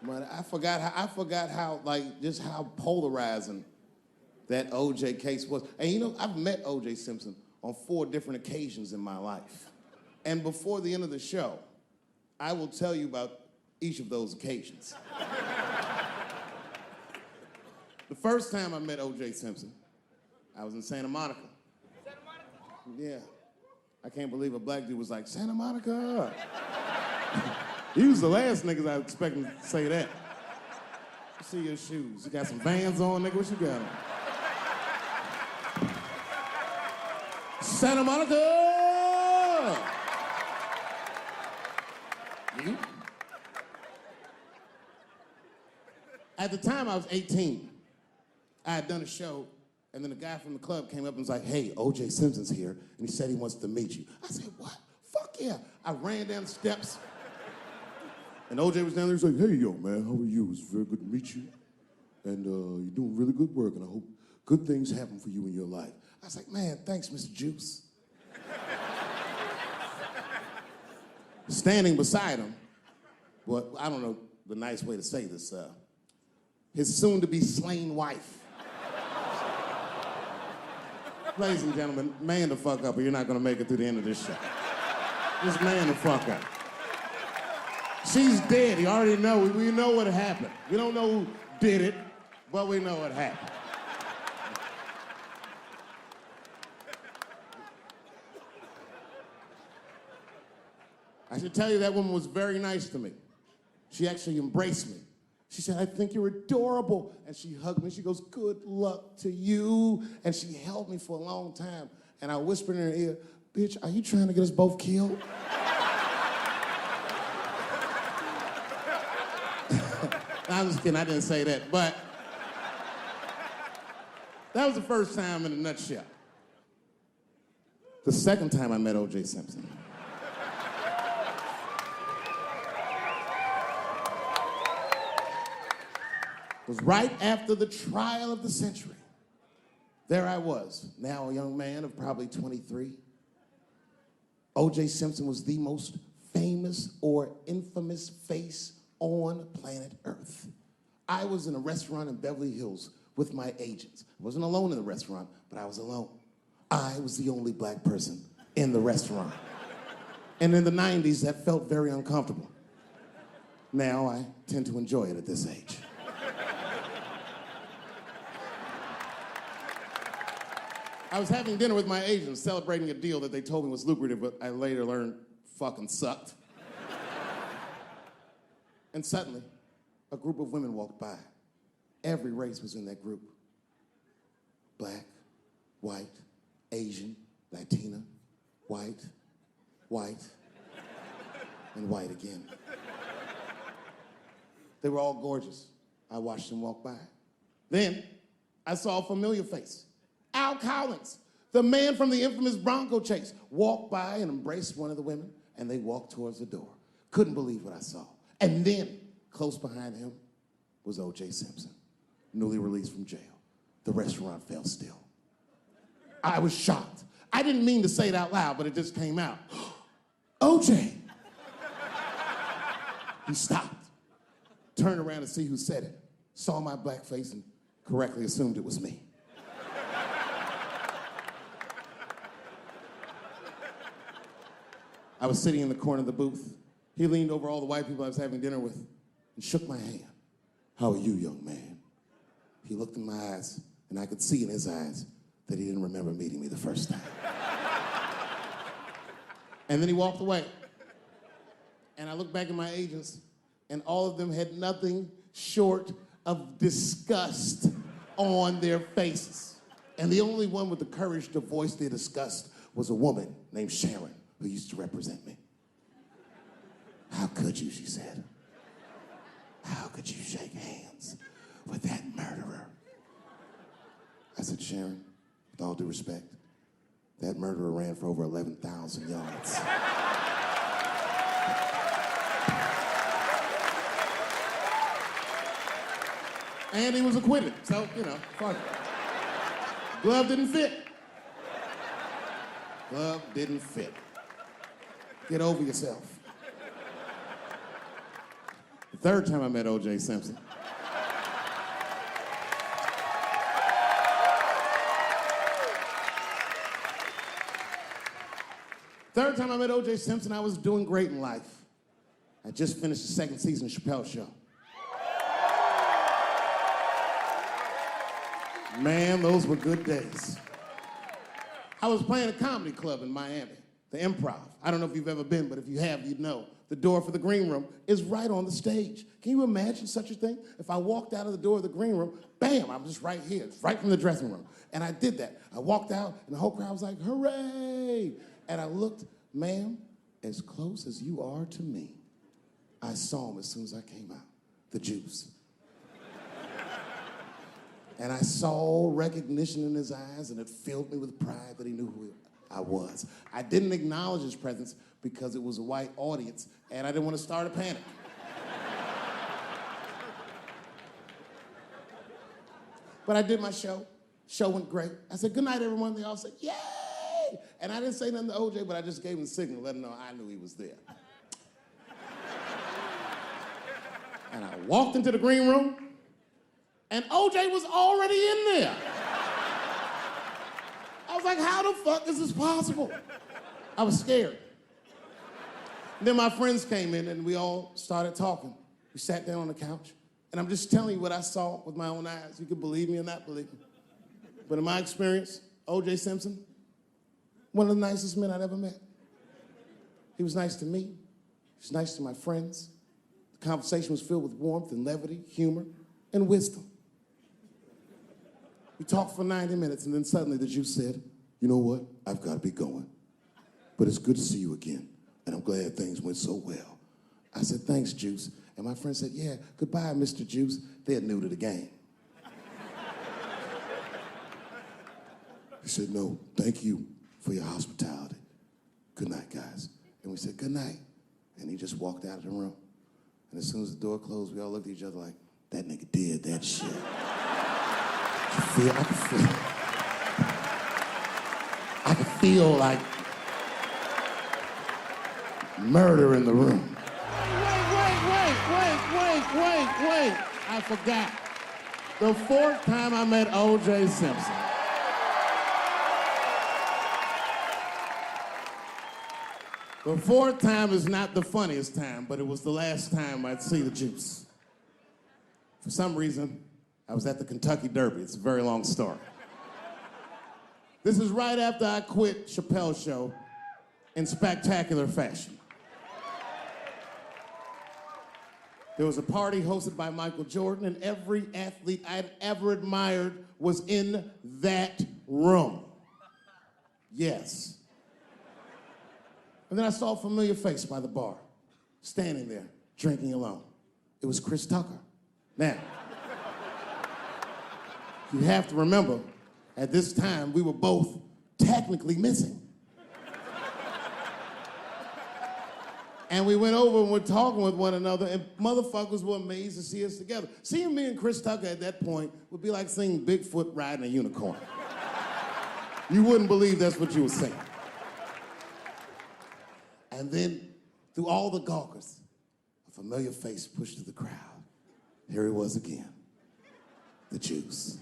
But I forgot how, like, just how polarizing that O.J. case was. And you know, I've met O.J. Simpson on 4 different occasions in my life. And before the end of the show, I will tell you about each of those occasions. The first time I met O.J. Simpson, I was in Santa Monica. Santa Monica? Yeah. I can't believe a black dude was like, Santa Monica. He was the last niggas I was expecting to say that. Let's see your shoes. You got some Vans on, nigga? What you got on? Santa Monica! You? At the time, I was 18. I had done a show, and then a guy from the club came up and was like, hey, O.J. Simpson's here, and he said he wants to meet you. I said, what? Fuck yeah. I ran down the steps, and O.J. was down there. He's like, hey, yo, man, how are you? It's very good to meet you, and you're doing really good work, and I hope good things happen for you in your life. I was like, man, thanks, Mr. Juice. Standing beside him, well, I don't know the nice way to say this, his soon-to-be slain wife. Ladies and gentlemen, man the fuck up or you're not gonna make it through the end of this show. Just man the fuck up. She's dead, you already know, we know what happened. We don't know who did it, but we know what happened. I should tell you that woman was very nice to me. She actually embraced me. She said, I think you're adorable. And she hugged me. She goes, good luck to you. And she held me for a long time. And I whispered in her ear, bitch, are you trying to get us both killed? I'm just kidding, I didn't say that. But that was the first time in a nutshell. The second time I met O.J. Simpson. Was right after the trial of the century. There I was, now a young man of probably 23. O.J. Simpson was the most famous or infamous face on planet Earth. I was in a restaurant in Beverly Hills with my agents. I wasn't alone in the restaurant, but I was alone. I was the only black person in the restaurant. And in the 90s, that felt very uncomfortable. Now I tend to enjoy it at this age. I was having dinner with my agents, celebrating a deal that they told me was lucrative, but I later learned fucking sucked. And suddenly, a group of women walked by. Every race was in that group. Black, white, Asian, Latina, white, and white again. They were all gorgeous. I watched them walk by. Then, I saw a familiar face. Al Collins, the man from the infamous Bronco chase, walked by and embraced one of the women, and they walked towards the door. Couldn't believe what I saw. And then, close behind him, was O.J. Simpson, newly released from jail. The restaurant fell still. I was shocked. I didn't mean to say it out loud, but it just came out. O.J. He stopped, turned around to see who said it, saw my black face, and correctly assumed it was me. I was sitting in the corner of the booth. He leaned over all the white people I was having dinner with and shook my hand. How are you, young man? He looked in my eyes, and I could see in his eyes that he didn't remember meeting me the first time. And then he walked away. And I looked back at my agents, and all of them had nothing short of disgust on their faces. And the only one with the courage to voice their disgust was a woman named Sharon, who used to represent me. How could you, she said. How could you shake hands with that murderer? I said, Sharon, with all due respect, that murderer ran for over 11,000 yards. And he was acquitted, so, you know, fuck it. Glove didn't fit. Glove didn't fit. Get over yourself. The third time I met O.J. Simpson. Third time I met O.J. Simpson, I was doing great in life. I just finished the second season of Chappelle Show. Man, those were good days. I was playing a comedy club in Miami, the Improv. I don't know if you've ever been, but if you have, you'd know. The door for the green room is right on the stage. Can you imagine such a thing? If I walked out of the door of the green room, bam, I'm just right here. It's right from the dressing room. And I did that. I walked out, and the whole crowd was like, hooray! And I looked, ma'am, as close as you are to me, I saw him as soon as I came out, the Juice. And I saw recognition in his eyes, and it filled me with pride that he knew who I was. I didn't acknowledge his presence because it was a white audience, and I didn't want to start a panic. But I did my show. Show went great. I said, good night, everyone. They all said, yay! And I didn't say nothing to OJ, but I just gave him the signal, let him know I knew he was there. And I walked into the green room, and OJ was already in there. I was like, how the fuck is this possible? I was scared. And then my friends came in, and we all started talking. We sat down on the couch, and I'm just telling you what I saw with my own eyes. You can believe me or not believe me. But in my experience, O.J. Simpson, one of the nicest men I'd ever met. He was nice to me. He was nice to my friends. The conversation was filled with warmth and levity, humor, and wisdom. We talked for 90 minutes, and then suddenly the Juice said, you know what? I've got to be going. But it's good to see you again, and I'm glad things went so well. I said, thanks, Juice. And my friend said, yeah, goodbye, Mr. Juice. They're new to the game. He said, no, thank you for your hospitality. Good night, guys. And we said, good night. And he just walked out of the room. And as soon as the door closed, we all looked at each other like, that nigga did that shit. I could feel like murder in the room. Wait. I forgot. The fourth time I met O.J. Simpson. The fourth time is not the funniest time, but it was the last time I'd see the Juice. For some reason, I was at the Kentucky Derby. It's a very long story. This is right after I quit Chappelle Show in spectacular fashion. There was a party hosted by Michael Jordan, and every athlete I'd ever admired was in that room. Yes. And then I saw a familiar face by the bar, standing there, drinking alone. It was Chris Tucker. Now, you have to remember, at this time, we were both technically missing. And we went over and were talking with one another, and motherfuckers were amazed to see us together. Seeing me and Chris Tucker at that point would be like seeing Bigfoot riding a unicorn. You wouldn't believe that's what you were saying. And then, through all the gawkers, a familiar face pushed through the crowd. Here he was again, the Juice.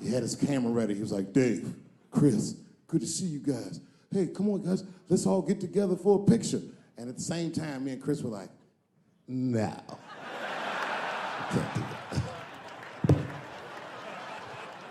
He had his camera ready. He was like, Dave, Chris, good to see you guys. Hey, come on, guys, let's all get together for a picture. And at the same time, me and Chris were like, no. I can't do that.